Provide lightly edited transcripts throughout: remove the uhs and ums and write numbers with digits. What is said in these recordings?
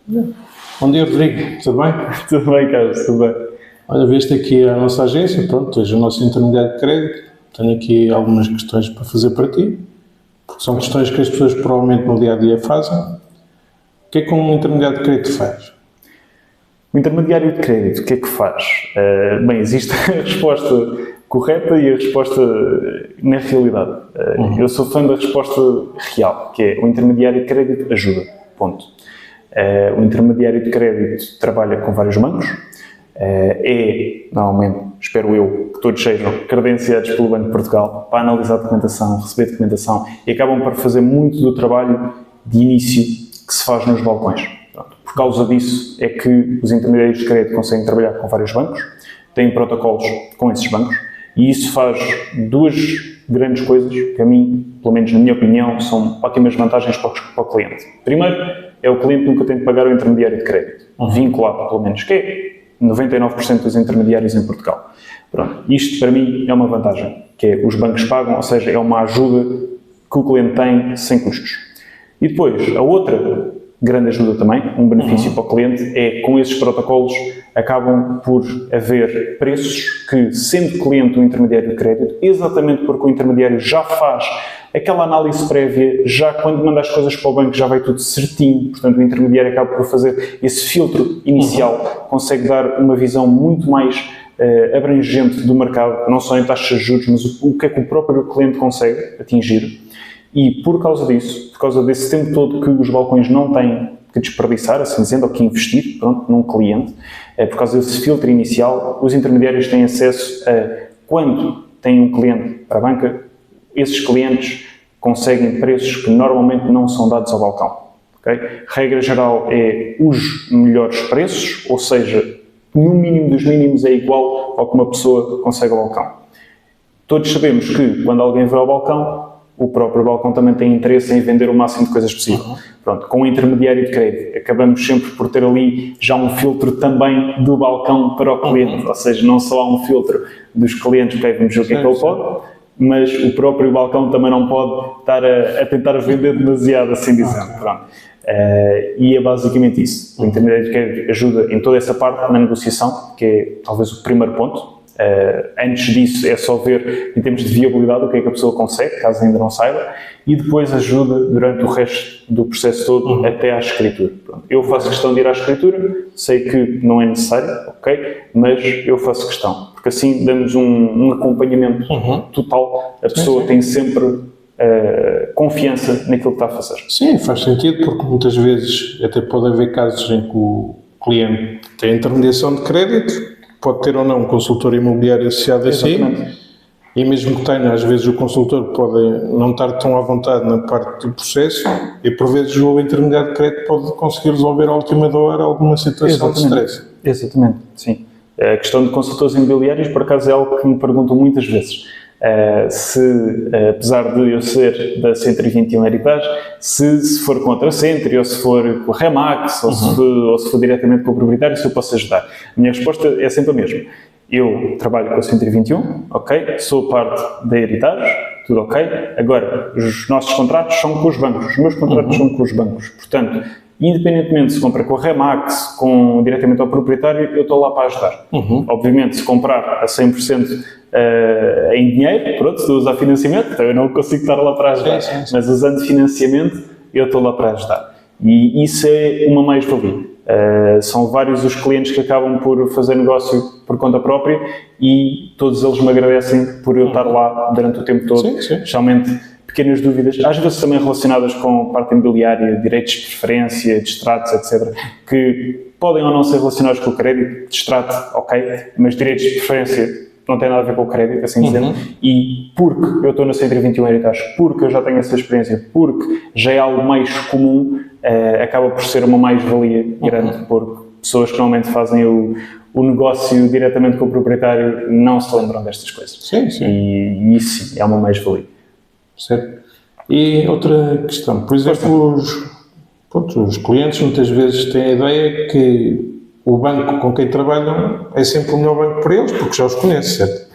Bom dia, Rodrigo. Tudo bem? Tudo bem, Carlos, tudo bem. Olha, vieste aqui à nossa agência, pronto, tu és o nosso intermediário de crédito. Tenho aqui algumas questões para fazer para ti, porque são questões que as pessoas provavelmente no dia-a-dia fazem. O que é que um intermediário de crédito faz? O intermediário de crédito, o que é que faz? Bem, existe a resposta correta e a resposta na realidade. Eu sou fã da resposta real, que é o intermediário de crédito ajuda, ponto. O intermediário de crédito trabalha com vários bancos, normalmente, espero eu, que todos sejam credenciados pelo Banco de Portugal para analisar a documentação, receber documentação e acabam por fazer muito do trabalho de início que se faz nos balcões. Por causa disso é que os intermediários de crédito conseguem trabalhar com vários bancos, têm protocolos com esses bancos e isso faz duas grandes coisas que a mim, pelo menos na minha opinião, são ótimas vantagens para o cliente. Primeiro, é o cliente nunca tem de pagar o intermediário de crédito, vinculado pelo menos, que é 99% dos intermediários em Portugal. Pronto, isto para mim é uma vantagem, que é os bancos pagam, ou seja, é uma ajuda que o cliente tem sem custos. E depois, a outra grande ajuda também, um benefício para o cliente, é com esses protocolos acabam por haver preços que, sendo cliente do intermediário de crédito, exatamente porque o intermediário já faz aquela análise prévia, já quando manda as coisas para o banco já vai tudo certinho, portanto o intermediário acaba por fazer esse filtro inicial, consegue dar uma visão muito mais abrangente do mercado, não só em taxas de juros, mas o que é que o próprio cliente consegue atingir. E por causa disso, por causa desse tempo todo que os balcões não têm que desperdiçar, assim dizendo, ou que investir, pronto, num cliente, por causa desse filtro inicial, os intermediários têm acesso a, quando têm um cliente para a banca, esses clientes conseguem preços que normalmente não são dados ao balcão. Okay? Regra geral é os melhores preços, ou seja, no mínimo dos mínimos é igual ao que uma pessoa consegue ao balcão. Todos sabemos que quando alguém vai ao balcão, o próprio balcão também tem interesse em vender o máximo de coisas possível. Pronto, com o intermediário de crédito, acabamos sempre por ter ali já um filtro também do balcão para o cliente, ou seja, não só há um filtro dos clientes para vermos o que é que ele pode, mas o próprio balcão também não pode estar a tentar vender demasiado, assim dizendo. Pronto. E é basicamente isso. O intermediário de crédito ajuda em toda essa parte na negociação, que é talvez o primeiro ponto. Antes disso é só ver em termos de viabilidade o que é que a pessoa consegue, caso ainda não saiba, e depois ajuda durante o resto do processo todo até à escritura. Pronto. Eu faço questão de ir à escritura, sei que não é necessário, ok, mas eu faço questão, porque assim damos um acompanhamento total, a pessoa tem sempre confiança naquilo que está a fazer. Sim, faz sentido, porque muitas vezes até pode haver casos em que o cliente tem intermediação de crédito, pode ter ou não um consultor imobiliário associado a si, e mesmo que tenha, às vezes o consultor pode não estar tão à vontade na parte do processo e por vezes o intermediário de crédito pode conseguir resolver à última hora alguma situação de stress. Exatamente, sim. A questão de consultores imobiliários, por acaso, é algo que me perguntam muitas vezes. Apesar de eu ser da 121 Heritage, se for contra a Centri, ou se for com a Remax, ou se for diretamente com o proprietário, se eu posso ajudar. A minha resposta é sempre a mesma. Eu trabalho com a 121, ok? Sou parte da Heritage, tudo ok? Agora, os nossos contratos são com os bancos, os meus contratos são com os bancos. Portanto, independentemente se compra com a Remax, diretamente ao proprietário, eu estou lá para ajudar. Obviamente, se comprar a 100% em dinheiro, pronto, se usar financiamento, então eu não consigo estar lá para ajudar. Mas usando financiamento, eu estou lá para ajudar. E isso é uma mais-valia. São vários os clientes que acabam por fazer negócio por conta própria e todos eles me agradecem por eu estar lá durante o tempo todo, especialmente pequenas dúvidas, às vezes também relacionadas com parte imobiliária, direitos de preferência, distratos, etc., que podem ou não ser relacionados com o crédito, distrato, ok, mas direitos de preferência não tem nada a ver com o crédito, assim dizendo, e porque eu estou na 121 Heritage, porque eu já tenho essa experiência, porque já é algo mais comum, acaba por ser uma mais-valia grande, porque pessoas que normalmente fazem o negócio diretamente com o proprietário não se lembram destas coisas. E isso sim, é uma mais-valia. Certo. E outra questão, por exemplo, os clientes muitas vezes têm a ideia que o banco com quem trabalham é sempre o melhor banco para eles, porque já os conhece, certo?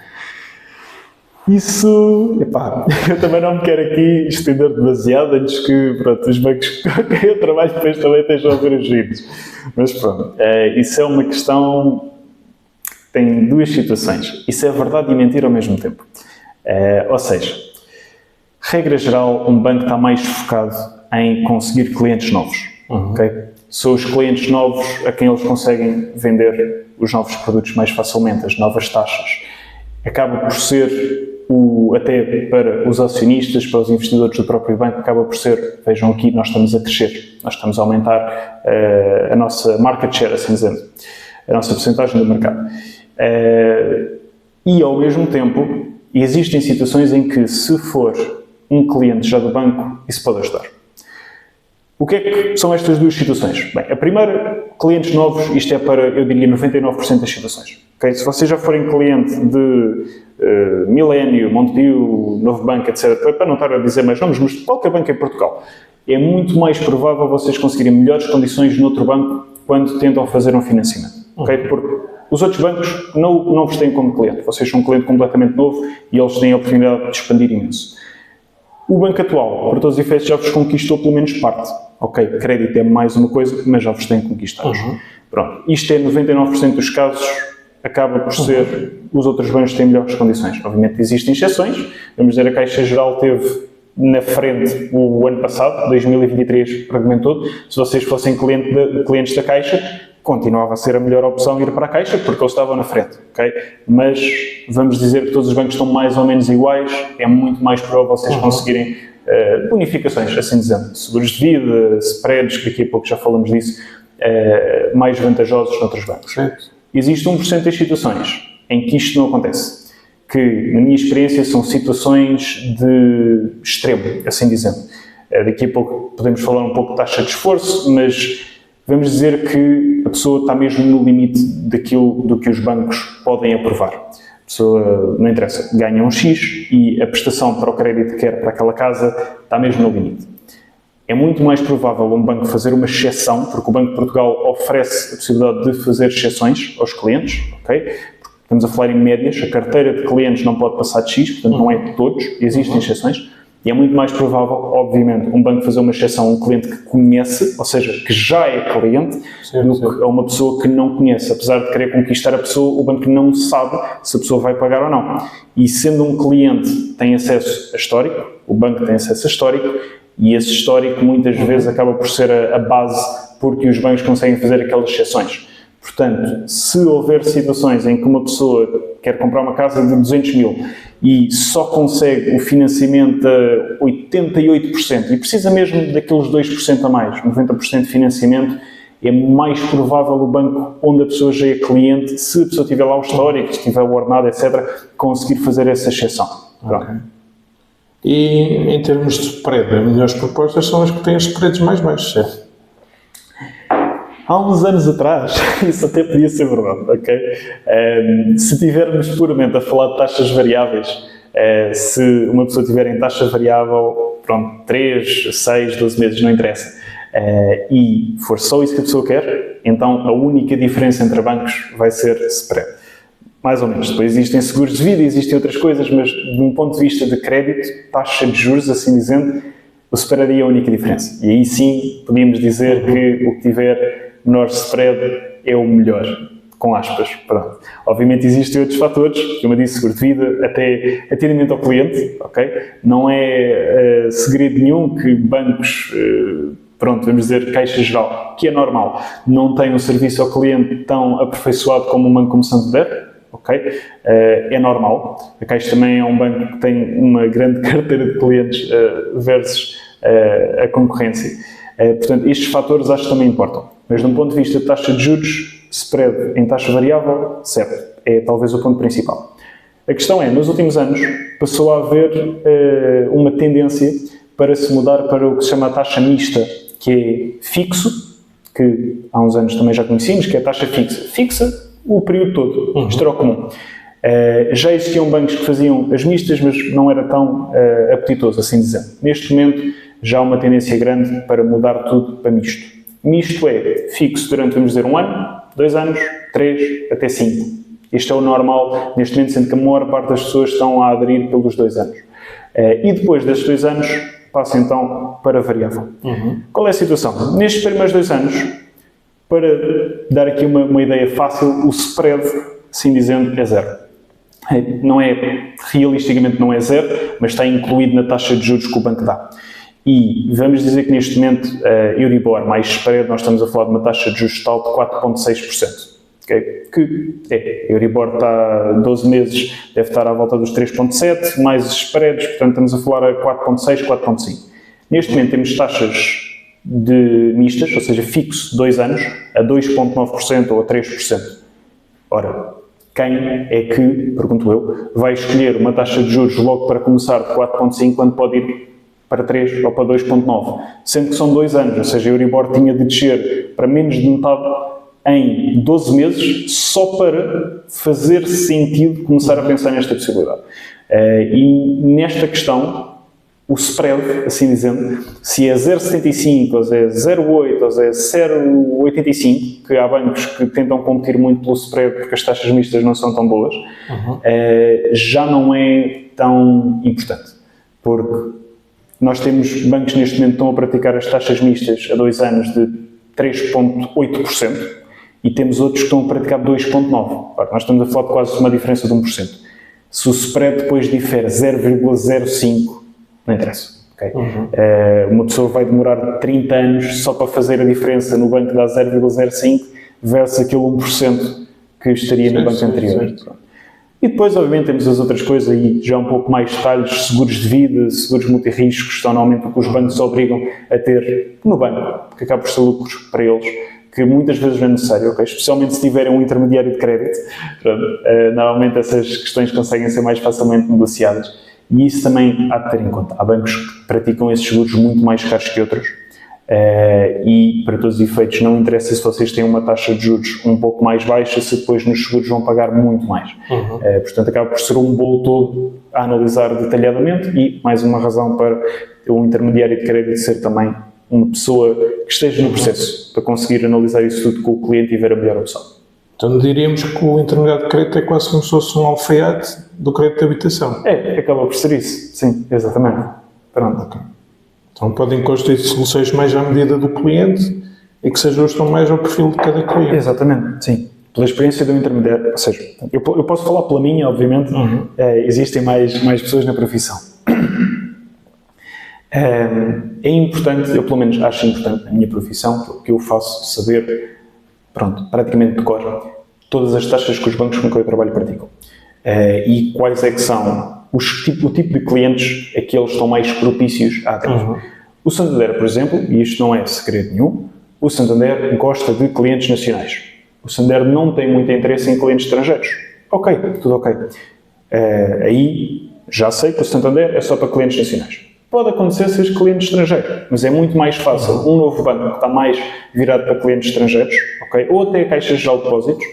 Isso, epá, eu também não me quero aqui estender demasiado antes que, pronto, os bancos com quem eu trabalho depois também estejam a ver os vídeos. Mas pronto, isso é uma questão, tem duas situações. Isso é verdade e mentira ao mesmo tempo. Ou seja, regra geral, um banco está mais focado em conseguir clientes novos. Okay? São os clientes novos a quem eles conseguem vender os novos produtos mais facilmente, as novas taxas. Acaba por ser, até para os acionistas, para os investidores do próprio banco, acaba por ser, vejam aqui, nós estamos a crescer, nós estamos a aumentar a nossa market share, assim dizendo, a nossa porcentagem do mercado. E, ao mesmo tempo, existem situações em que, se for um cliente já do banco, isso pode ajudar. O que é que são estas duas situações? Bem, a primeira, clientes novos, isto é para, eu diria, 99% das situações. Okay? Se vocês já forem cliente de Millennium, Montepio, Novo Banco, etc., para não estar a dizer mais nomes, mas qualquer banco em Portugal, é muito mais provável vocês conseguirem melhores condições noutro banco quando tentam fazer um financiamento. Okay? Porque os outros bancos não vos têm como cliente. Vocês são um cliente completamente novo e eles têm a oportunidade de expandir imenso. O banco atual, por todos os efeitos, já vos conquistou pelo menos parte. Ok, crédito é mais uma coisa, mas já vos tem conquistado. Pronto, isto é 99% dos casos, acaba por ser, os outros bancos têm melhores condições. Obviamente existem exceções, vamos dizer, a Caixa Geral teve na frente o ano passado, 2023, praticamente todo. Se vocês fossem clientes da Caixa, continuava a ser a melhor opção ir para a Caixa, porque eles estavam na frente, ok? Mas vamos dizer que todos os bancos estão mais ou menos iguais, é muito mais provável vocês conseguirem bonificações, assim dizendo, seguros de vida, spreads, que daqui a pouco já falamos disso, mais vantajosos noutros bancos. Existe 1% das situações em que isto não acontece, que, na minha experiência, são situações de extremo, assim dizendo. Daqui a pouco podemos falar um pouco de taxa de esforço, mas vamos dizer que a pessoa está mesmo no limite daquilo do que os bancos podem aprovar. A pessoa, não interessa, ganha um X e a prestação para o crédito que quer para aquela casa está mesmo no limite. É muito mais provável um banco fazer uma exceção, porque o Banco de Portugal oferece a possibilidade de fazer exceções aos clientes, ok? Estamos a falar em médias, a carteira de clientes não pode passar de X, portanto não é de todos, existem exceções. E é muito mais provável, obviamente, um banco fazer uma exceção a um cliente que conhece, ou seja, que já é cliente, do que a uma pessoa que não conhece. Apesar de querer conquistar a pessoa, o banco não sabe se a pessoa vai pagar ou não. E sendo um cliente tem acesso a histórico, o banco tem acesso a histórico, e esse histórico muitas vezes acaba por ser a base porque os bancos conseguem fazer aquelas exceções. Portanto, se houver situações em que uma pessoa quer comprar uma casa de 200 mil e só consegue o financiamento a 88% e precisa mesmo daqueles 2% a mais, 90% de financiamento, é mais provável o banco onde a pessoa já é cliente, se a pessoa tiver lá o histórico, se tiver o ordenado, etc., conseguir fazer essa exceção. Okay. E em termos de spread, as melhores propostas são as que têm os spreads mais baixos, certo? Há uns anos atrás, isso até podia ser verdade, ok? Se tivermos puramente a falar de taxas variáveis, se uma pessoa tiver em taxa variável, pronto, 3, 6, 12 meses, não interessa, e for só isso que a pessoa quer, então a única diferença entre bancos vai ser spread. Mais ou menos. Depois existem seguros de vida, existem outras coisas, mas de um ponto de vista de crédito, taxa de juros, assim dizendo, o spread é a única diferença. E aí sim podíamos dizer que o que tiver menor spread é o melhor, com aspas. Pronto. Obviamente existem outros fatores, como eu disse, seguro de vida, até atendimento ao cliente, ok? Não é segredo nenhum que bancos, pronto, vamos dizer Caixa Geral, que é normal, não tem um serviço ao cliente tão aperfeiçoado como um banco como Santander, ok? É normal. A Caixa também é um banco que tem uma grande carteira de clientes versus a concorrência. Portanto, estes fatores acho que também importam. Mas, de um ponto de vista de taxa de juros, spread em taxa variável, certo, é talvez o ponto principal. A questão é, nos últimos anos, passou a haver uma tendência para se mudar para o que se chama a taxa mista, que é fixo, que há uns anos também já conhecíamos, que é a taxa fixa. Fixa o período todo, isto era o comum. Já existiam bancos que faziam as mistas, mas não era tão apetitoso, assim dizendo. Neste momento, já há uma tendência grande para mudar tudo para misto. Misto é fixo durante, vamos dizer, 1 ano, 2 anos, 3, até 5. Este é o normal neste momento, sendo que a maior parte das pessoas estão a aderir pelos 2 anos. E depois desses 2 anos, passa então para variável. Qual é a situação? Nestes primeiros 2 anos, para dar aqui uma ideia fácil, o spread, assim dizendo, é 0. Não é, realisticamente não é 0, mas está incluído na taxa de juros que o banco dá. E vamos dizer que neste momento, Euribor mais spread, nós estamos a falar de uma taxa de juros total de 4,6%. Okay? Que Euribor está 12 meses, deve estar à volta dos 3,7, mais spreads, portanto estamos a falar a 4,6, 4,5. Neste momento temos taxas mistas, ou seja, fixo 2 anos, a 2,9% ou a 3%. Ora, quem é que, pergunto eu, vai escolher uma taxa de juros logo para começar de 4,5 quando pode ir para 3 ou para 2,9? Sendo que são 2 anos, ou seja, a Euribor tinha de descer para menos de metade em 12 meses só para fazer sentido começar a pensar nesta possibilidade. E nesta questão, o spread, assim dizendo, se é 0,75 ou se é 0,8 ou se é 0,85, que há bancos que tentam competir muito pelo spread porque as taxas mistas não são tão boas, já não é tão importante. Porque nós temos bancos neste momento que estão a praticar as taxas mistas a 2 anos de 3,8% e temos outros que estão a praticar 2,9%. Nós estamos a falar de quase uma diferença de 1%. Se o spread depois difere 0,05%, não interessa. Okay? Uma pessoa vai demorar 30 anos só para fazer a diferença no banco que dá 0,05 versus aquele 1% que estaria no banco anterior. E depois, obviamente, temos as outras coisas aí, já um pouco mais detalhes, seguros de vida, seguros multirriscos, que são normalmente o que os bancos obrigam a ter no banco, porque acaba por ser lucros para eles, que muitas vezes não é necessário, okay? Especialmente se tiverem um intermediário de crédito. Normalmente essas questões conseguem ser mais facilmente negociadas. E isso também há de ter em conta. Há bancos que praticam esses seguros muito mais caros que outros e, para todos os efeitos, não interessa se vocês têm uma taxa de juros um pouco mais baixa, se depois nos seguros vão pagar muito mais. Portanto, acaba por ser um bolo todo a analisar detalhadamente e mais uma razão para o intermediário de crédito ser também uma pessoa que esteja no processo para conseguir analisar isso tudo com o cliente e ver a melhor opção. Então diríamos que o intermediário de crédito é quase como se fosse um alfaiate do crédito de habitação. Acaba por ser isso. Sim, exatamente. Pronto. Okay. Então podem construir soluções mais à medida do cliente e que se ajustam mais ao perfil de cada cliente. Exatamente, sim. Pela experiência do intermediário, ou seja, eu posso falar pela minha, obviamente, existem mais pessoas na profissão. É importante, eu pelo menos acho importante na minha profissão, porque eu faço saber, praticamente de cor, todas as taxas que os bancos com que eu trabalho praticam. E quais é que são o tipo de clientes a que eles estão mais propícios a aderir. O Santander, por exemplo, e isto não é segredo nenhum, o Santander gosta de clientes nacionais. O Santander não tem muito interesse em clientes estrangeiros. Ok, tudo ok. Aí já sei que o Santander é só para clientes nacionais. Pode acontecer ser cliente estrangeiro, mas é muito mais fácil um novo banco que está mais virado para clientes estrangeiros, okay, ou até caixas de depósitos,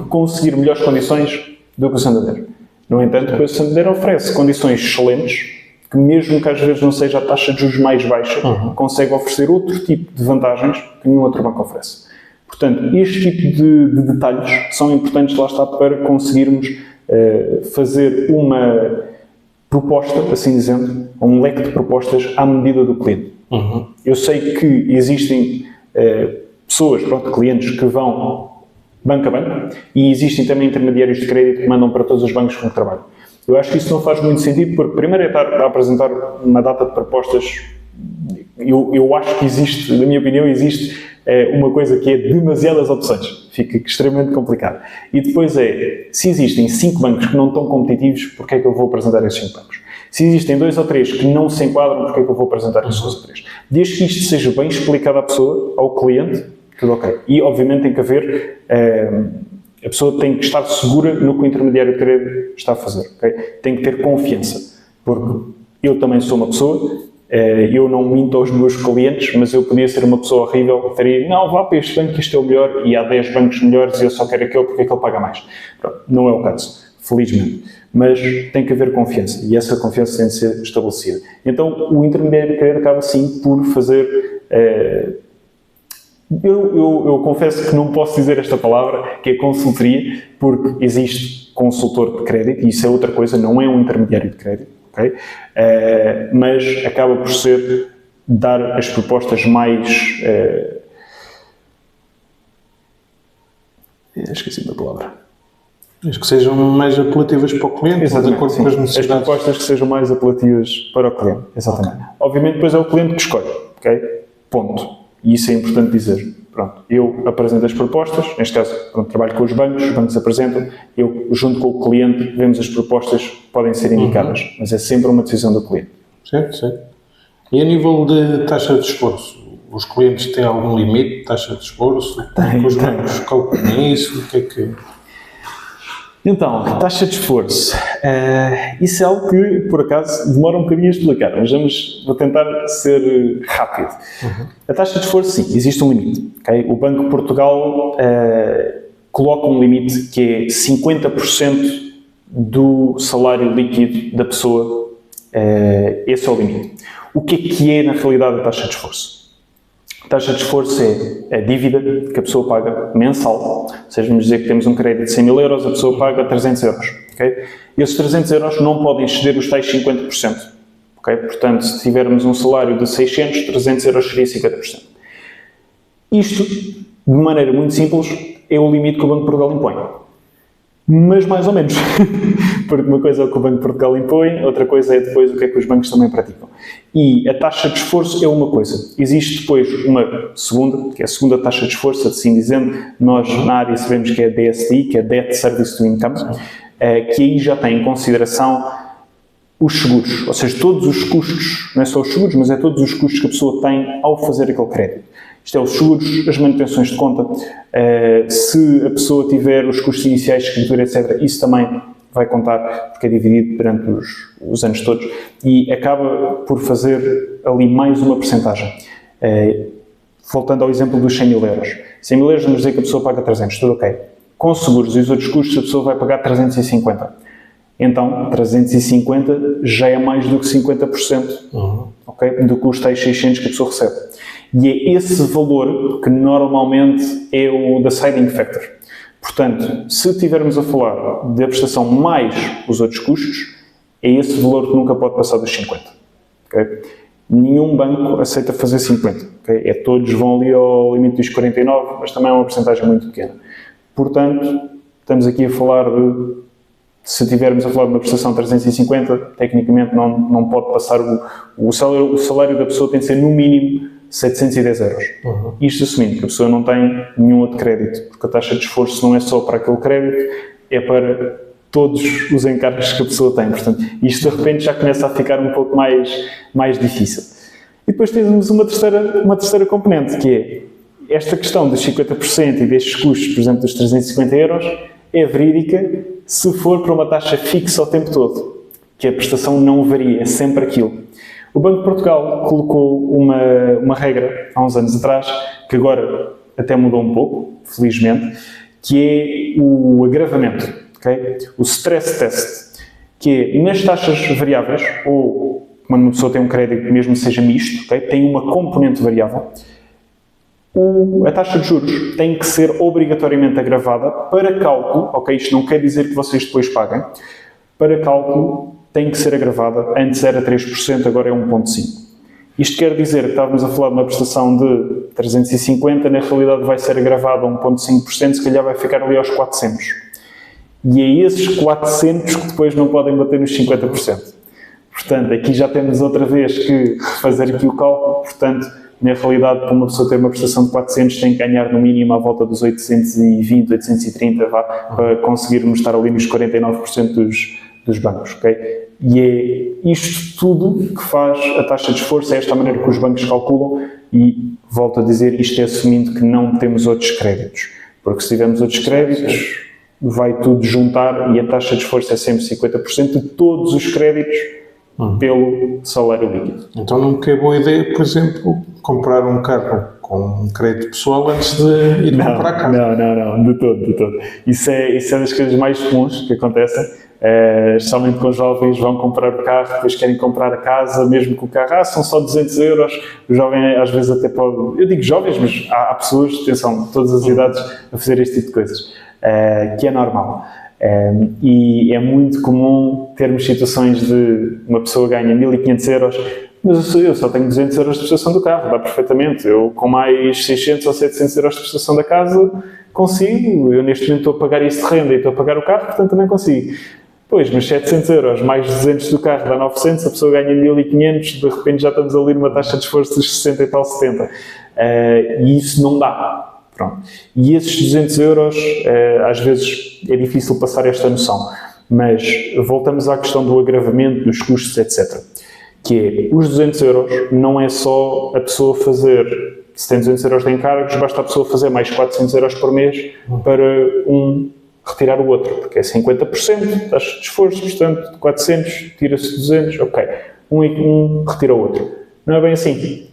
conseguir melhores condições do que o Santander. No entanto, o Santander oferece condições excelentes, que mesmo que às vezes não seja a taxa de juros mais baixa, consegue oferecer outro tipo de vantagens que nenhum outro banco oferece. Portanto, este tipo de detalhes são importantes, lá está, para conseguirmos fazer uma proposta, assim dizendo, um leque de propostas à medida do cliente. Eu sei que existem pessoas, clientes que vão banco a banco e existem também intermediários de crédito que mandam para todos os bancos com que trabalham. Eu acho que isso não faz muito sentido porque primeiro é estar a apresentar uma data de propostas. Eu acho que existe, na minha opinião, existe uma coisa que é demasiadas opções. Fica extremamente complicado. E depois se existem 5 bancos que não estão competitivos, porque é que eu vou apresentar esses 5 bancos? Se existem 2 ou 3 que não se enquadram, porque é que eu vou apresentar esses 2 ou 3? Desde que isto seja bem explicado à pessoa, ao cliente, tudo ok. E, obviamente, tem que haver... a pessoa tem que estar segura no que o intermediário de crédito está a fazer. Okay? Tem que ter confiança. Porque eu também sou uma pessoa... eu não minto aos meus clientes, mas eu podia ser uma pessoa horrível que estaria, não, vá para este banco que este é o melhor e há 10 bancos melhores e eu só quero aquele porque aquele paga mais. Pronto, não é o caso, felizmente. Mas tem que haver confiança e essa confiança tem de ser estabelecida. Então o intermediário de crédito acaba sim por fazer Eu confesso que não posso dizer esta palavra, que é consultoria, porque existe consultor de crédito, e isso é outra coisa, não é um intermediário de crédito, ok? Mas acaba por ser dar as propostas mais... esqueci da palavra. Mas que sejam mais apelativas para o cliente, de acordo com as necessidades. As propostas que sejam mais apelativas para o cliente, exatamente. Okay. Obviamente depois é o cliente que escolhe, ok? Ponto. E isso é importante dizer. Pronto, eu apresento as propostas, neste caso, pronto, trabalho com os bancos apresentam, eu, junto com o cliente, vemos as propostas que podem ser indicadas, mas é sempre uma decisão do cliente. Certo, certo. E a nível de taxa de esforço, os clientes têm algum limite de taxa de esforço? Os bancos calculam isso? O que é que... Então, taxa de esforço. Isso é algo que, por acaso, demora um bocadinho a explicar, mas vou tentar ser rápido. A taxa de esforço, sim, existe um limite. Okay? O Banco de Portugal coloca um limite que é 50% do salário líquido da pessoa. Esse é o limite. O que é, na realidade, a taxa de esforço? A taxa de esforço é a dívida que a pessoa paga mensal, ou seja, vamos dizer que temos um crédito de 100 mil euros, a pessoa paga 300 euros. Okay? Esses 300 euros não podem exceder os tais 50%. Okay? Portanto, se tivermos um salário de 600, 300 euros seria 50%. Isto, de maneira muito simples, é o limite que o Banco de Portugal impõe. Mas mais ou menos. Porque uma coisa é o que o Banco de Portugal impõe, outra coisa é depois o que é que os bancos também praticam. E a taxa de esforço é uma coisa. Existe depois uma segunda, que é a segunda taxa de esforço, assim dizendo, nós na área sabemos que é a DSI, que é Debt Service to Income, que aí já tem em consideração os seguros, ou seja, todos os custos, não é só os seguros, mas é todos os custos que a pessoa tem ao fazer aquele crédito. Isto é os seguros, as manutenções de conta, se a pessoa tiver os custos iniciais de escritura, etc., isso também vai contar, porque é dividido durante os anos todos, e acaba por fazer ali mais uma percentagem. Voltando ao exemplo dos 100 mil euros. 100 mil euros, vamos dizer que a pessoa paga 300, tudo ok. Com seguros e os outros custos, a pessoa vai pagar 350. Então, 350 já é mais do que 50%, okay, do que os tais 600 que a pessoa recebe. E é esse valor que normalmente é o deciding factor. Portanto, se estivermos a falar da prestação mais os outros custos, é esse valor que nunca pode passar dos 50. Okay? Nenhum banco aceita fazer 50. Okay? Todos vão ali ao limite dos 49, mas também é uma porcentagem muito pequena. Portanto, estamos aqui a falar de, se estivermos a falar de uma prestação de 350, tecnicamente não pode passar o salário da pessoa tem de ser no mínimo 710 euros. Isto assumindo que a pessoa não tem nenhum outro crédito, porque a taxa de esforço não é só para aquele crédito, é para todos os encargos que a pessoa tem. Portanto, isto de repente já começa a ficar um pouco mais difícil. E depois temos uma terceira componente, que é esta questão dos 50% e destes custos, por exemplo, dos 350 euros, é verídica se for para uma taxa fixa o tempo todo, que a prestação não varia, é sempre aquilo. O Banco de Portugal colocou uma regra há uns anos atrás, que agora até mudou um pouco, felizmente, que é o agravamento, okay? O stress test, que é nas taxas variáveis, ou quando uma pessoa tem um crédito, mesmo que seja misto, okay? Tem uma componente variável, a taxa de juros tem que ser obrigatoriamente agravada para cálculo, ok? Isto não quer dizer que vocês depois paguem, para cálculo tem que ser agravada, antes era 3%, agora é 1,5%. Isto quer dizer que estávamos a falar de uma prestação de 350, na realidade vai ser agravada a 1,5%, se calhar vai ficar ali aos 400. E é esses 400 que depois não podem bater nos 50%. Portanto, aqui já temos outra vez que fazer aqui o cálculo, portanto, na realidade, para uma pessoa ter uma prestação de 400, tem que ganhar no mínimo à volta dos 820, 830, para conseguirmos estar ali nos 49% dos bancos, ok? E é isto tudo que faz a taxa de esforço, é esta maneira que os bancos calculam, e volto a dizer, isto é assumindo que não temos outros créditos, porque se tivermos outros créditos, vai tudo juntar e a taxa de esforço é sempre 50% de todos os créditos pelo salário líquido. Então não é boa ideia, por exemplo, comprar um carro com um crédito pessoal antes de ir comprar carro. Não, de todo. Isso é das coisas mais comuns que acontecem. Especialmente com jovens, vão comprar o carro, depois querem comprar a casa, mesmo que o carro, são só 200 euros. O jovem às vezes até pode, eu digo jovens, mas há pessoas, atenção, de todas as idades, a fazer este tipo de coisas, que é normal. E é muito comum termos situações de uma pessoa ganha 1.500 euros, mas eu só tenho 200 euros de prestação do carro, dá perfeitamente. Eu com mais 600 ou 700 euros de prestação da casa consigo. Eu neste momento estou a pagar isso de renda e estou a pagar o carro, portanto também consigo. Pois, mas 700 euros mais 200 do carro dá 900, a pessoa ganha 1.500, de repente já estamos ali numa taxa de esforço de 60 e tal, 70. E isso não dá. Pronto. E esses 200 euros, às vezes é difícil passar esta noção, mas voltamos à questão do agravamento, dos custos, etc. Que é, os 200 euros não é só a pessoa fazer, se tem 200 euros de encargos, basta a pessoa fazer mais 400 euros por mês para retirar o outro, porque é 50% taxa de esforço, portanto, de 400 tira-se 200, ok, retira o outro. Não é bem assim,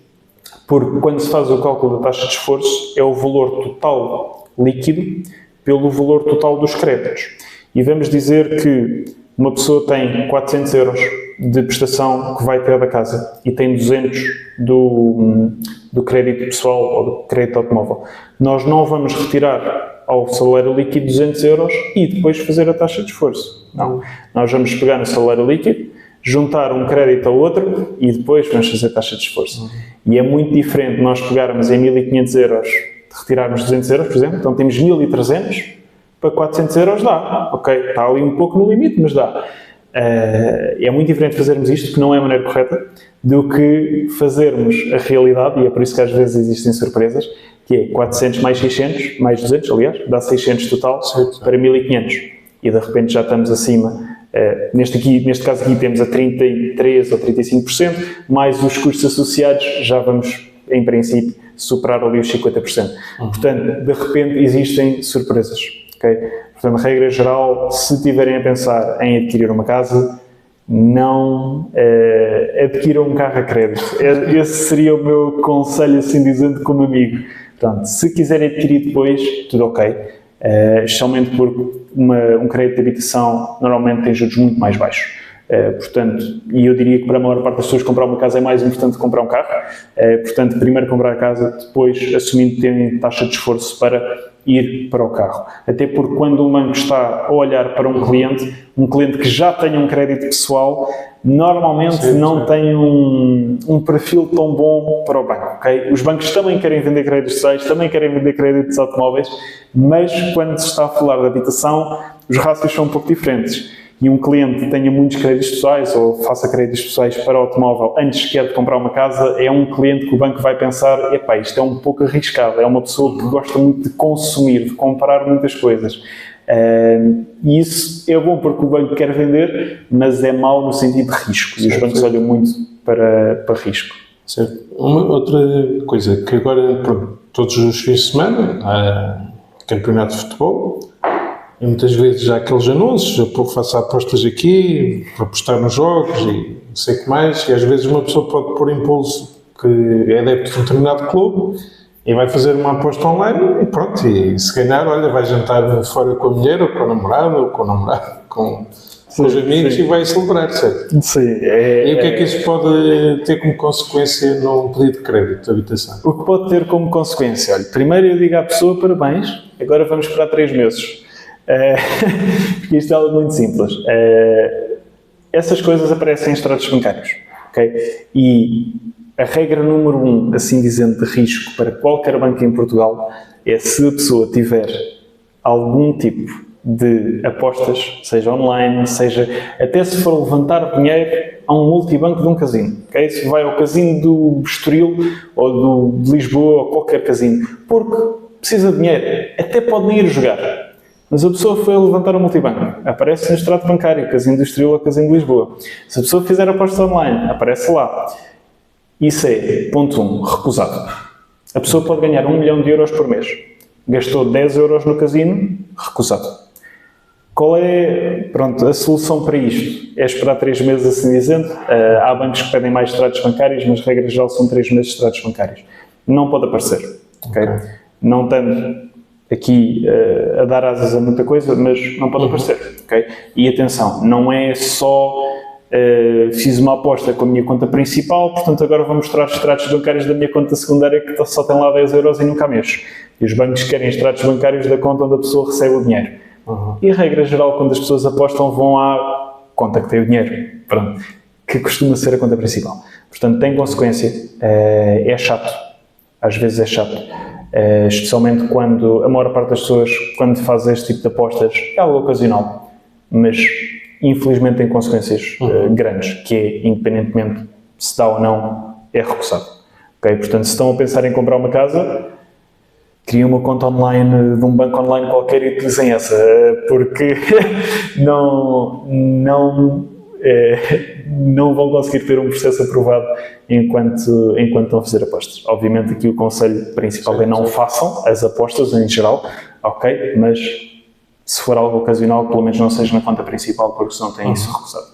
porque quando se faz o cálculo da taxa de esforço é o valor total líquido pelo valor total dos créditos. E vamos dizer que uma pessoa tem 400 euros de prestação que vai ter da casa e tem 200 do crédito pessoal ou do crédito automóvel. Nós não vamos retirar ao salário líquido 200 euros e depois fazer a taxa de esforço. Não. Nós vamos pegar no salário líquido, juntar um crédito ao outro e depois vamos fazer a taxa de esforço. E é muito diferente nós pegarmos em 1.500 euros, retirarmos 200 euros, por exemplo, então temos 1.300, para 400 euros dá. Ok, está ali um pouco no limite, mas dá. É muito diferente fazermos isto, que não é a maneira correta, do que fazermos a realidade, e é por isso que às vezes existem surpresas, que é 400 mais 600, mais 200, aliás, dá 600 total, certo, para 1.500. E de repente já estamos acima. Neste caso aqui temos a 33% ou 35%, mais os custos associados, já vamos, em princípio, superar ali os 50%. Portanto, de repente existem surpresas. Okay? Portanto, regra geral, se tiverem a pensar em adquirir uma casa, não adquiram um carro a crédito. Esse seria o meu conselho, assim dizendo, como amigo. Portanto, se quiserem adquirir depois, tudo ok. Especialmente porque um crédito de habitação normalmente tem juros muito mais baixos. Portanto, e eu diria que para a maior parte das pessoas comprar uma casa é mais importante que comprar um carro. Portanto, primeiro comprar a casa, depois assumindo que têm taxa de esforço para ir para o carro. Até porque quando um banco está a olhar para um cliente que já tenha um crédito pessoal, normalmente não tem um perfil tão bom para o banco. Okay? Os bancos também querem vender créditos pessoais, também querem vender créditos automóveis, mas quando se está a falar de habitação, os rácios são um pouco diferentes. E um cliente que tenha muitos créditos pessoais ou faça créditos pessoais para o automóvel antes sequer de comprar uma casa, é um cliente que o banco vai pensar, epá, isto é um pouco arriscado, é uma pessoa que gosta muito de consumir, de comprar muitas coisas. E isso é bom porque o banco quer vender, mas é mau no sentido de risco. E os bancos olham muito para risco. Certo. Uma outra coisa, que agora, pronto, todos os fins de semana, há campeonato de futebol, e muitas vezes há aqueles anúncios, eu faço apostas aqui, para apostar nos jogos e não sei o que mais, e às vezes uma pessoa pode pôr impulso que é adepto de um determinado clube e vai fazer uma aposta online e pronto, e se ganhar, olha, vai jantar fora com a mulher, ou com a namorada, ou com o namorado, com os amigos, e vai celebrar, certo? Sim. E o que é que isso pode ter como consequência num pedido de crédito de habitação? O que pode ter como consequência? Olha, primeiro eu digo à pessoa, parabéns, agora vamos esperar 3 meses. Porque isto é algo muito simples. Essas coisas aparecem em extratos bancários, ok? E a regra número 1, assim dizendo, de risco para qualquer banco em Portugal é se a pessoa tiver algum tipo de apostas, seja online, seja até se for levantar dinheiro a um multibanco de um casino, ok? Se vai ao casino do Estoril ou de Lisboa ou qualquer casino, porque precisa de dinheiro, até pode nem ir jogar. Mas a pessoa foi a levantar o multibanco, aparece no extrato bancário, casino do Estoril ou casino de Lisboa. Se a pessoa fizer apostas online, aparece lá. Isso é, ponto 1, recusado. A pessoa pode ganhar 1 milhão de euros por mês. Gastou 10 euros no casino, recusado. Qual é, pronto, a solução para isto? É esperar 3 meses, assim dizendo. Há bancos que pedem mais extratos bancários, mas regra geral são 3 meses de extratos bancários. Não pode aparecer, ok? Não tendo aqui a dar asas a muita coisa, mas não pode aparecer, ok? E atenção, não é só fiz uma aposta com a minha conta principal, portanto agora vou mostrar os extratos bancários da minha conta secundária que só tem lá 10 euros e nunca mexo. E os bancos querem extratos bancários da conta onde a pessoa recebe o dinheiro. E a regra geral, quando as pessoas apostam, vão à conta que tem o dinheiro, pronto, que costuma ser a conta principal. Portanto, tem consequência, é chato, às vezes é chato. Especialmente quando a maior parte das pessoas, quando faz este tipo de apostas, é algo ocasional, mas infelizmente tem consequências grandes, que é, independentemente se dá ou não, é recursado. Okay? Portanto, se estão a pensar em comprar uma casa, criem uma conta online de um banco online qualquer e utilizem essa, porque não vão conseguir ter um processo aprovado enquanto estão a fazer apostas. Obviamente aqui o conselho principal é não façam as apostas em geral, ok? Mas se for algo ocasional, pelo menos não seja na conta principal, porque senão tem isso recusado.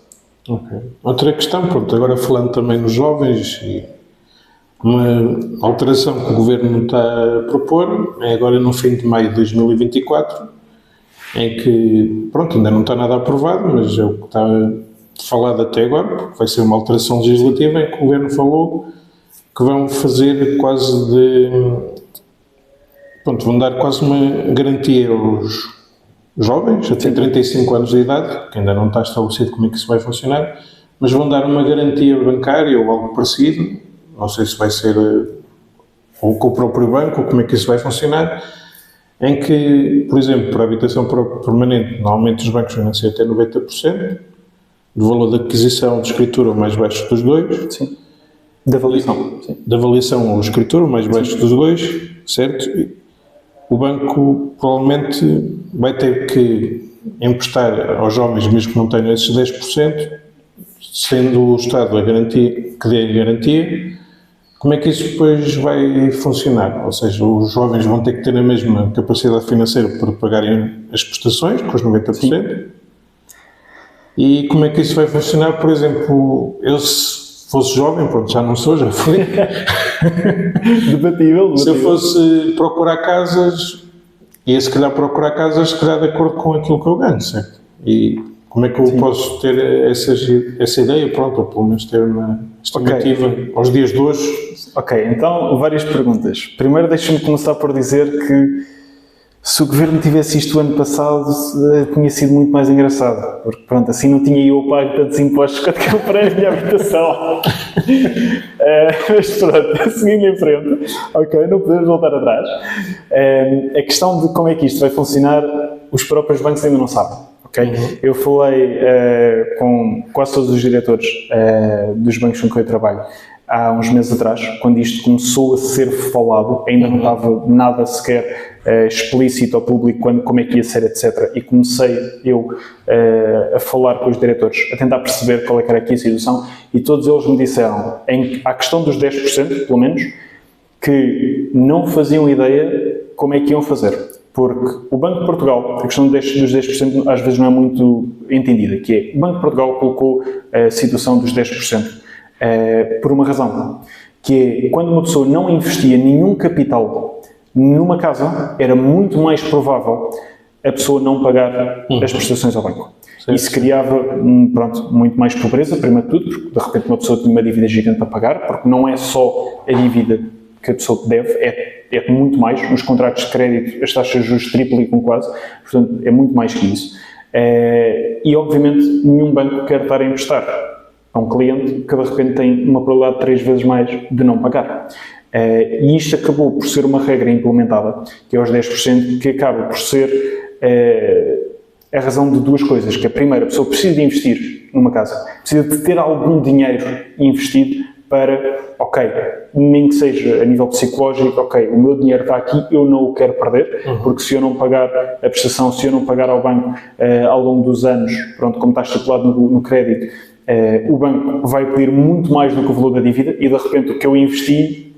Okay. Outra questão, pronto, agora falando também nos jovens, e uma alteração que o Governo está a propor é agora no fim de maio de 2024, em que, pronto, ainda não está nada aprovado, mas é o que está falado até agora, porque vai ser uma alteração legislativa em que o Governo falou que vão fazer quase vão dar quase uma garantia aos jovens, até 35 anos de idade, que ainda não está estabelecido como é que isso vai funcionar, mas vão dar uma garantia bancária ou algo parecido, não sei se vai ser ou com o próprio banco, ou como é que isso vai funcionar, em que, por exemplo, para a habitação permanente, normalmente os bancos vão ser até 90%, do valor de aquisição de escritura o mais baixo dos dois. Sim. Da avaliação. Sim. Da avaliação ou escritura o mais baixo dos dois, certo? O banco provavelmente vai ter que emprestar aos jovens, mesmo que não tenham esses 10%, sendo o Estado a garantia, que dê a garantia. Como é que isso depois vai funcionar? Ou seja, os jovens vão ter que ter a mesma capacidade financeira para pagarem as prestações, com os 90%. Sim. E como é que isso vai funcionar? Por exemplo, eu se fosse jovem, pronto, já não sou, já fui. Debatível. Se eu fosse procurar casas, ia se calhar procurar casas, se calhar de acordo com aquilo que eu ganho, certo? E como é que eu posso ter essa ideia, pronto, ou pelo menos ter uma estimativa aos dias de hoje? Ok, então várias perguntas. Primeiro deixa-me começar por dizer que se o Governo tivesse isto o ano passado, tinha sido muito mais engraçado. Porque, pronto, assim não tinha eu pago tantos impostos quanto que eu comprei a minha habitação. Mas pronto, seguindo em frente. Ok, não podemos voltar atrás. A questão de como é que isto vai funcionar, os próprios bancos ainda não sabem. Okay? Eu falei com quase todos os diretores dos bancos com que eu trabalho há uns meses atrás, quando isto começou a ser falado, ainda não estava nada sequer explícito ao público como é que ia ser, etc. E comecei eu a falar com os diretores, a tentar perceber qual é que era aqui a situação, e todos eles me disseram, à questão dos 10%, pelo menos, que não faziam ideia como é que iam fazer. Porque o Banco de Portugal, a questão dos 10% às vezes não é muito entendida, que é, o Banco de Portugal colocou a situação dos 10%. Por uma razão, que é, quando uma pessoa não investia nenhum capital numa casa, era muito mais provável a pessoa não pagar as prestações ao banco. Isso criava, muito mais pobreza, primeiro de tudo, porque de repente uma pessoa tinha uma dívida gigante para pagar, porque não é só a dívida que a pessoa deve, é muito mais. Nos contratos de crédito as taxas de juros triplicam quase, portanto é muito mais que isso. E obviamente nenhum banco quer estar a emprestar a um cliente que de repente tem uma probabilidade de 3 vezes mais de não pagar. E isto acabou por ser uma regra implementada, que é os 10%, que acaba por ser a razão de duas coisas, que a primeira, a pessoa precisa de investir numa casa, precisa de ter algum dinheiro investido para, ok, nem que seja a nível psicológico, ok, o meu dinheiro está aqui, eu não o quero perder, porque se eu não pagar a prestação, se eu não pagar ao banco ao longo dos anos, pronto, como está estipulado no crédito, o banco vai pedir muito mais do que o valor da dívida e de repente o que eu investi,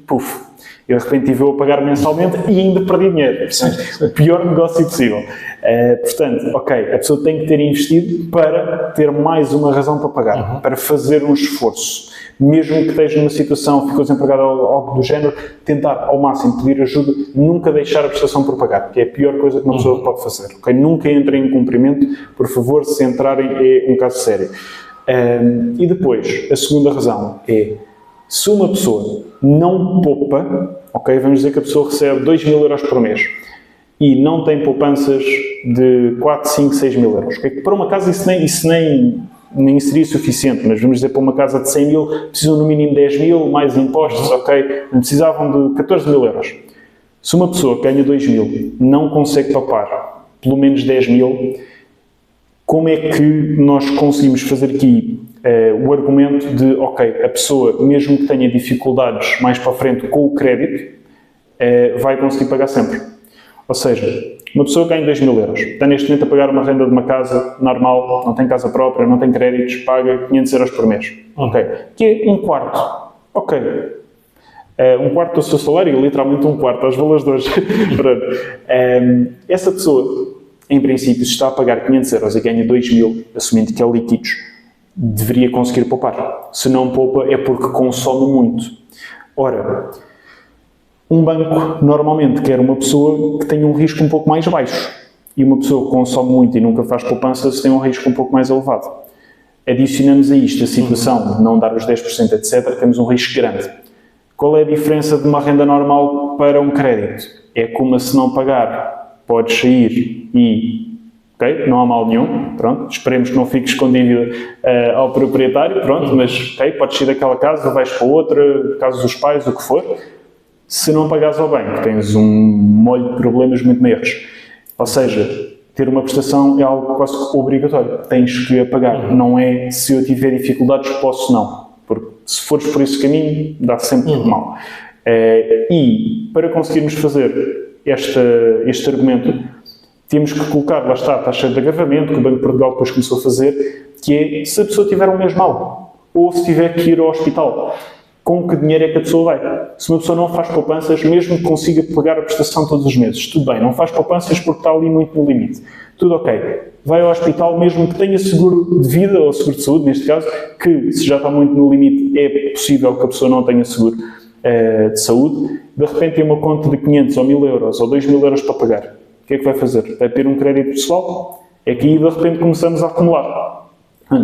eu de repente tive eu a pagar mensalmente e ainda perdi dinheiro. O pior negócio possível. Portanto, ok, a pessoa tem que ter investido para ter mais uma razão para pagar, para fazer um esforço. Mesmo que esteja numa situação, ficou desempregado ou algo do género, tentar ao máximo pedir ajuda, nunca deixar a prestação por pagar, que é a pior coisa que uma pessoa pode fazer. Okay? Nunca entrem em cumprimento, por favor, se entrarem é um caso sério. E depois, a segunda razão é, se uma pessoa não poupa, ok, vamos dizer que a pessoa recebe 2.000 euros por mês e não tem poupanças de 4, 5, 6 mil euros. Okay? Para uma casa isso nem seria suficiente, mas vamos dizer para uma casa de 100 mil, precisam no mínimo 10 mil, mais impostos, ok? Precisavam de 14 mil euros. Se uma pessoa que ganha 2 mil não consegue poupar pelo menos 10 mil, como é que nós conseguimos fazer aqui o argumento de, ok, a pessoa, mesmo que tenha dificuldades mais para a frente com o crédito, vai conseguir pagar sempre. Ou seja, uma pessoa que ganha 2.000 euros, está neste momento a pagar uma renda de uma casa normal, não tem casa própria, não tem créditos, paga 500 euros por mês. Ok. Que é um quarto. Ok. Um quarto do seu salário, literalmente um quarto, aos valores de hoje. Essa pessoa, em princípio, se está a pagar 500 euros e ganha 2.000, assumindo que é líquidos, deveria conseguir poupar. Se não poupa, é porque consome muito. Ora, um banco normalmente quer uma pessoa que tenha um risco um pouco mais baixo. E uma pessoa que consome muito e nunca faz poupanças tem um risco um pouco mais elevado. Adicionamos a isto a situação de não dar os 10%, etc., temos um risco grande. Qual é a diferença de uma renda normal para um crédito? É como se não pagar, podes sair e, ok, não há mal nenhum, pronto, esperemos que não fiques com dívida ao proprietário, pronto, mas, ok, podes sair daquela casa, vais para outra, casa dos pais, o que for. Se não pagares ao banco, tens um molho de problemas muito maiores. Ou seja, ter uma prestação é algo quase obrigatório. Tens que a pagar. Não é, se eu tiver dificuldades, posso não. Porque se fores por esse caminho, dá sempre tudo mal. E, para conseguirmos fazer este argumento, temos que colocar, lá está, a taxa de agravamento, que o Banco de Portugal depois começou a fazer, que é, se a pessoa tiver um mês mau, ou se tiver que ir ao hospital, com que dinheiro é que a pessoa vai? Se uma pessoa não faz poupanças, mesmo que consiga pagar a prestação todos os meses, tudo bem, não faz poupanças porque está ali muito no limite. Tudo ok. Vai ao hospital, mesmo que tenha seguro de vida, ou seguro de saúde, neste caso, que se já está muito no limite, é possível que a pessoa não tenha seguro de saúde, de repente tem uma conta de 500 ou 1.000 euros ou 2.000 euros para pagar. O que é que vai fazer? Vai ter um crédito pessoal? É que aí, de repente, começamos a acumular.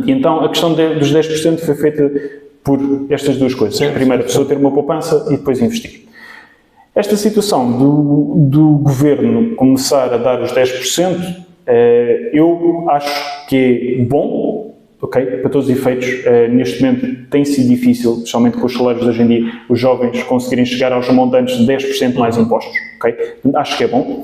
E então, a questão dos 10% foi feita por estas duas coisas. Primeiro, a pessoa ter uma poupança e depois investir. Esta situação do governo começar a dar os 10%, eu acho que é bom, ok, para todos os efeitos. Neste momento tem sido difícil, especialmente com os salários de hoje em dia, os jovens conseguirem chegar aos montantes de 10% mais impostos, ok? Acho que é bom.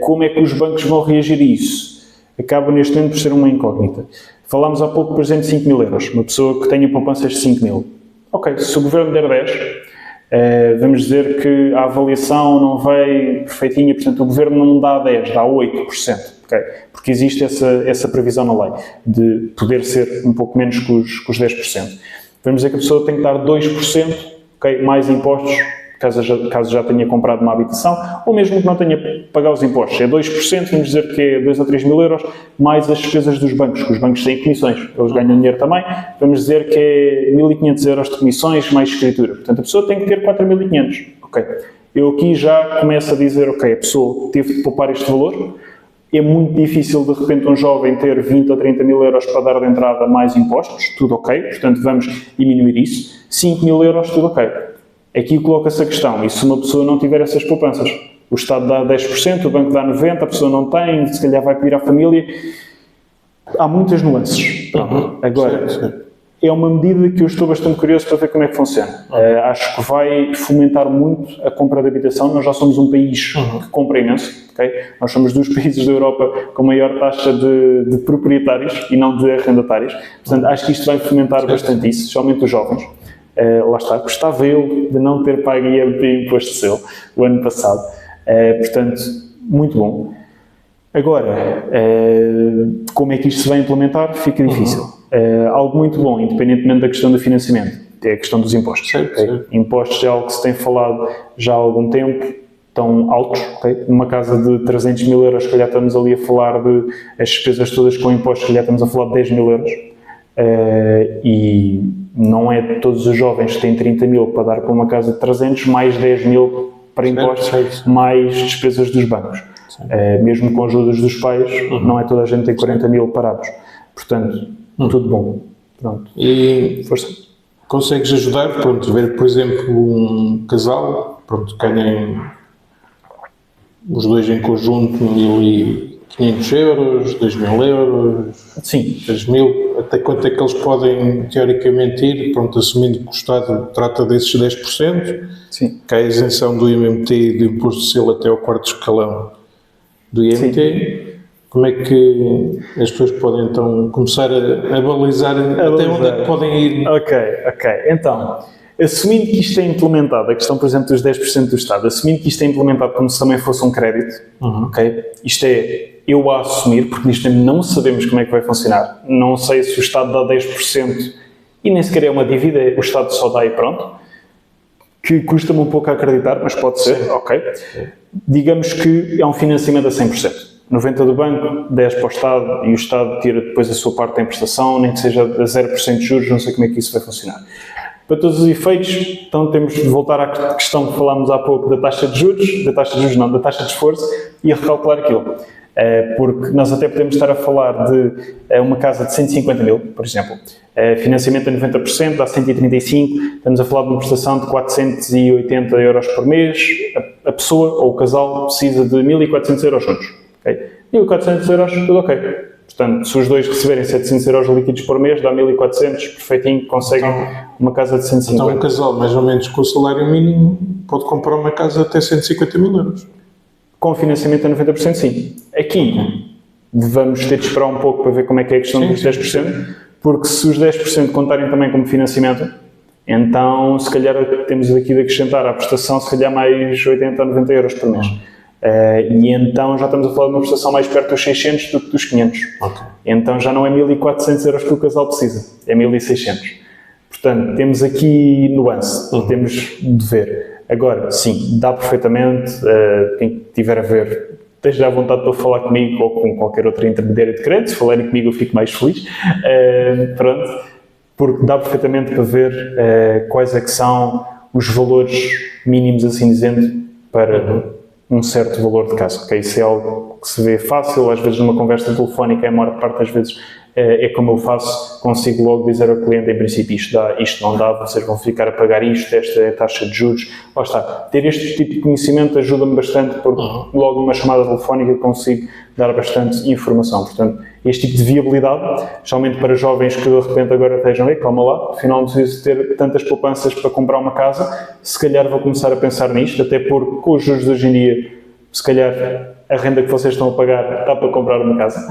Como é que os bancos vão reagir a isso? Acaba neste momento por ser uma incógnita. Falámos há pouco, por exemplo, de 5.000 euros. Uma pessoa que tenha poupanças de 5.000. Ok, se o governo der 10, vamos dizer que a avaliação não veio perfeitinha, portanto o governo não dá 10, dá 8%. Okay? Porque existe essa previsão na lei, de poder ser um pouco menos que os 10%. Vamos dizer que a pessoa tem que dar 2%, okay, mais impostos, caso já tenha comprado uma habitação, ou mesmo que não tenha pagar os impostos. É 2%, vamos dizer que é 2 ou 3 mil euros, mais as despesas dos bancos, que os bancos têm comissões, eles ganham dinheiro também, vamos dizer que é 1.500 euros de comissões, mais escritura. Portanto, a pessoa tem que ter 4.500. Ok. Eu aqui já começo a dizer, ok, a pessoa teve de poupar este valor, é muito difícil de repente um jovem ter 20 ou 30 mil euros para dar de entrada mais impostos, tudo ok, portanto vamos diminuir isso. 5.000 euros, tudo ok. Aqui coloca-se a questão, e se uma pessoa não tiver essas poupanças? O Estado dá 10%, o banco dá 90%, a pessoa não tem, se calhar vai pedir à família. Há muitas nuances. Agora, é uma medida que eu estou bastante curioso para ver como é que funciona. Acho que vai fomentar muito a compra de habitação. Nós já somos um país que compra imenso. Okay? Nós somos dos países da Europa com maior taxa de proprietários e não de arrendatários. Portanto, acho que isto vai fomentar bastante isso, especialmente os jovens. Lá está, gostava eu de não ter pago imposto de selo o ano passado. Portanto, muito bom. Agora, como é que isto se vai implementar? Fica difícil. Algo muito bom, independentemente da questão do financiamento, é a questão dos impostos. Okay? Impostos é algo que se tem falado já há algum tempo. tão altos, okay? Numa casa de 300 mil euros, se calhar estamos ali a falar de as despesas todas com impostos, se calhar estamos a falar de 10 mil euros. E não é todos os jovens que têm 30 mil para dar para uma casa de 300, mais 10 mil para impostos, mais despesas dos bancos. Mesmo com ajudas dos pais, não é toda a gente que tem 40 mil parados. Portanto, tudo bom. Pronto. E consegues ajudar, pronto, ver, por exemplo, um casal, pronto, ganhem os dois em conjunto 1.500 euros, 2.000 euros, sim. 3.000, até quanto é que eles podem teoricamente ir, pronto, assumindo que o Estado trata desses 10%, sim. que há a isenção do IMT e do imposto de selo até ao quarto escalão do IMT. Sim. Como é que as pessoas podem então começar a balizar até onde é que podem ir? Ok. Então, assumindo que isto é implementado, a questão, por exemplo, dos 10% do Estado, assumindo que isto é implementado como se também fosse um crédito, ok? Isto é eu a assumir, porque neste momento não sabemos como é que vai funcionar. Não sei se o Estado dá 10% e nem sequer é uma dívida, o Estado só dá e pronto. Que custa-me um pouco a acreditar, mas pode ser, ok? Digamos que é um financiamento a 100%. 90% do banco, 10% para o Estado e o Estado tira depois a sua parte da prestação, nem que seja a 0% de juros, não sei como é que isso vai funcionar. Para todos os efeitos, então temos de voltar à questão que falámos há pouco da taxa de juros, da taxa de esforço e a recalcular aquilo. Porque nós até podemos estar a falar de uma casa de 150 mil, por exemplo, financiamento a 90%, dá 135, estamos a falar de uma prestação de 480 euros por mês, a pessoa ou o casal precisa de 1.400 euros juntos. Okay? 1.400 euros, tudo ok. Portanto, se os dois receberem 700 euros líquidos por mês, dá 1.400, perfeitinho, conseguem uma casa de 150. Então um casal mais ou menos com o salário mínimo pode comprar uma casa até 150 mil euros. Com financiamento a 90%, sim. Aqui vamos ter de esperar um pouco para ver como é que é a questão dos 10%, porque se os 10% contarem também como financiamento, então se calhar temos aqui de acrescentar à prestação se calhar mais 80 ou 90 euros por mês. E então já estamos a falar de uma prestação mais perto dos 600 do que dos 500. Então já não é 1.400 euros que o casal precisa, é 1.600. Portanto, temos aqui nuance, temos de ver. Agora, sim, dá perfeitamente, quem tiver a ver, esteja à vontade para falar comigo ou com qualquer outro intermediário de crédito. Se falarem comigo eu fico mais feliz. Pronto, porque dá perfeitamente para ver quais é que são os valores mínimos, assim dizendo, para um certo valor de casa. Okay? Isso é algo que se vê fácil, às vezes numa conversa telefónica, a maior parte das vezes é como eu faço, consigo logo dizer ao cliente, em princípio, isto dá, isto não dá, vocês vão ficar a pagar isto, esta é a taxa de juros. Lá está. Ter este tipo de conhecimento ajuda-me bastante, porque logo numa chamada telefónica consigo dar bastante informação. Portanto, este tipo de viabilidade, especialmente para jovens que de repente agora estejam, calma lá, afinal não preciso ter tantas poupanças para comprar uma casa, se calhar vou começar a pensar nisto, até porque com os juros de hoje em dia, se calhar a renda que vocês estão a pagar dá para comprar uma casa.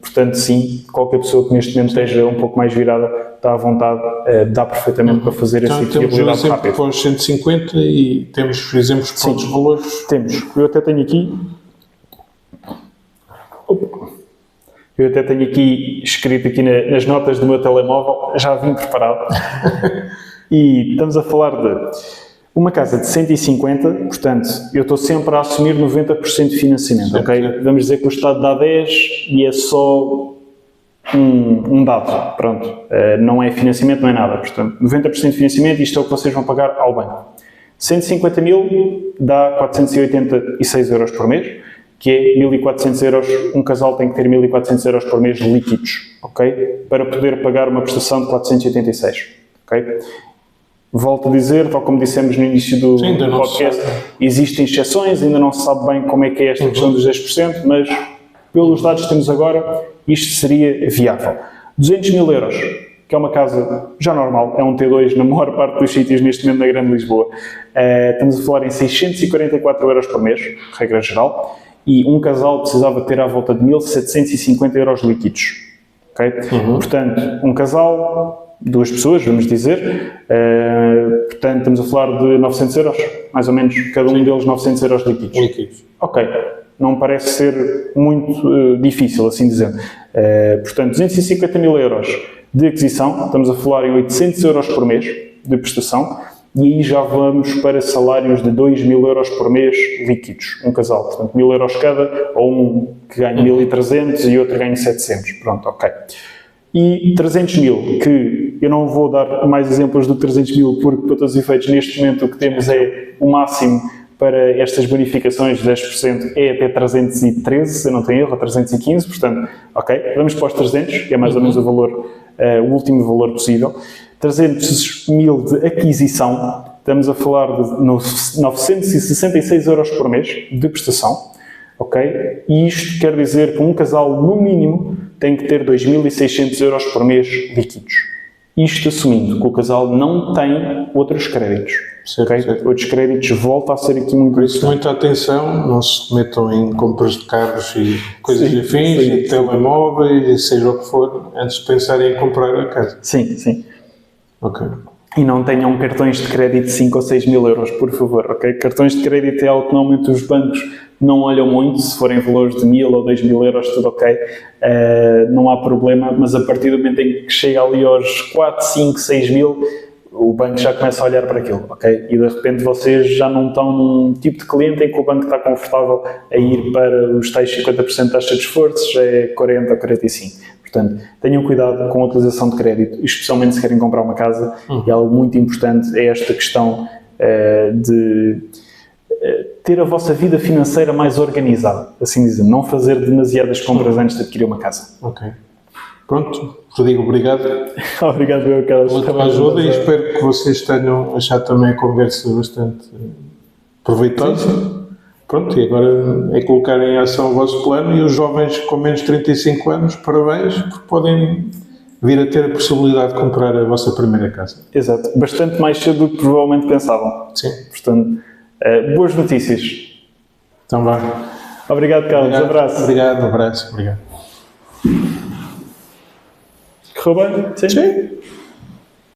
Portanto, sim, qualquer pessoa que neste momento esteja um pouco mais virada está à vontade, dá perfeitamente para fazer esse tipo de viabilidade rápida. Temos para os 150 e temos, por exemplo, quantos valores? Temos. Eu até tenho aqui escrito aqui nas notas do meu telemóvel, já vim preparado. E estamos a falar de uma casa de 150, portanto, eu estou sempre a assumir 90% de financiamento, ok? Vamos dizer que o Estado dá 10 e é só um dado, pronto. Não é financiamento, não é nada. Portanto, 90% de financiamento, isto é o que vocês vão pagar ao banco. 150 mil dá 486 euros por mês, que é 1.400 euros, um casal tem que ter 1.400 euros por mês líquidos, ok? Para poder pagar uma prestação de 486, ok? Volto a dizer, tal como dissemos no início do podcast, existem exceções, ainda não se sabe bem como é que é esta questão dos 10%, mas pelos dados que temos agora, isto seria viável. 200 mil euros, que é uma casa já normal, é um T2 na maior parte dos sítios neste momento na Grande Lisboa. Estamos a falar em 644 euros por mês, regra geral, e um casal precisava ter à volta de 1.750 euros líquidos. Okay? Portanto, um casal, duas pessoas, vamos dizer, portanto, estamos a falar de 900 euros, mais ou menos, cada um deles 900 euros líquidos. Ok, não parece ser muito difícil, assim dizendo. Portanto, 250 mil euros de aquisição, estamos a falar em 800 euros por mês de prestação, e aí já vamos para salários de 2.000 euros por mês líquidos, um casal. Portanto, 1.000 euros cada, ou um que ganha 1.300 e outro ganha 700. Pronto, ok. E 300 mil, que eu não vou dar mais exemplos do 300 mil, porque para todos os efeitos, neste momento, o que temos é o máximo para estas bonificações de 10% é até 313, se eu não tenho erro, ou 315, portanto, ok, vamos para os 300, que é mais ou menos o valor, o último valor possível. 300 mil de aquisição, estamos a falar de 966 euros por mês de prestação, ok? E isto quer dizer que um casal, no mínimo, tem que ter 2.600 euros por mês líquidos. Isto assumindo que o casal não tem outros créditos. Certo, Okay? certo. Outros créditos volta a ser aqui muito Por isso, muita atenção, não se metam em compras de carros e coisas Sim, afins, sim, e telemóveis, e seja o que for, antes de pensarem em comprar a casa. Sim, sim. Ok. E não tenham cartões de crédito de 5 ou 6 mil euros, por favor, ok? Cartões de crédito é algo que normalmente os bancos não olham muito, se forem valores de 1.000 ou 2.000 euros, tudo ok, não há problema, mas a partir do momento em que chega ali aos 4, 5, 6 mil, o banco já começa a olhar para aquilo, ok? E de repente vocês já não estão num tipo de cliente em que o banco está confortável a ir para os tais 50% de taxa de esforço, já é 40 ou 45%. Portanto, tenham cuidado com a utilização de crédito, especialmente se querem comprar uma casa, e algo muito importante é esta questão de ter a vossa vida financeira mais organizada, assim dizendo, não fazer demasiadas compras antes de adquirir uma casa. Ok. Pronto, Rodrigo, obrigado Obrigado, meu Carlos. pela tua ajuda e espero que vocês tenham achado também a conversa bastante proveitosa. Pronto, e agora é colocar em ação o vosso plano, e os jovens com menos de 35 anos, parabéns, porque podem vir a ter a possibilidade de comprar a vossa primeira casa. Exato, bastante mais cedo do que provavelmente pensavam. Sim. Portanto, boas notícias. Então vá. Obrigado, Carlos. Abraço. Obrigado, abraço. Obrigado. Correu bem? Sim. Sim.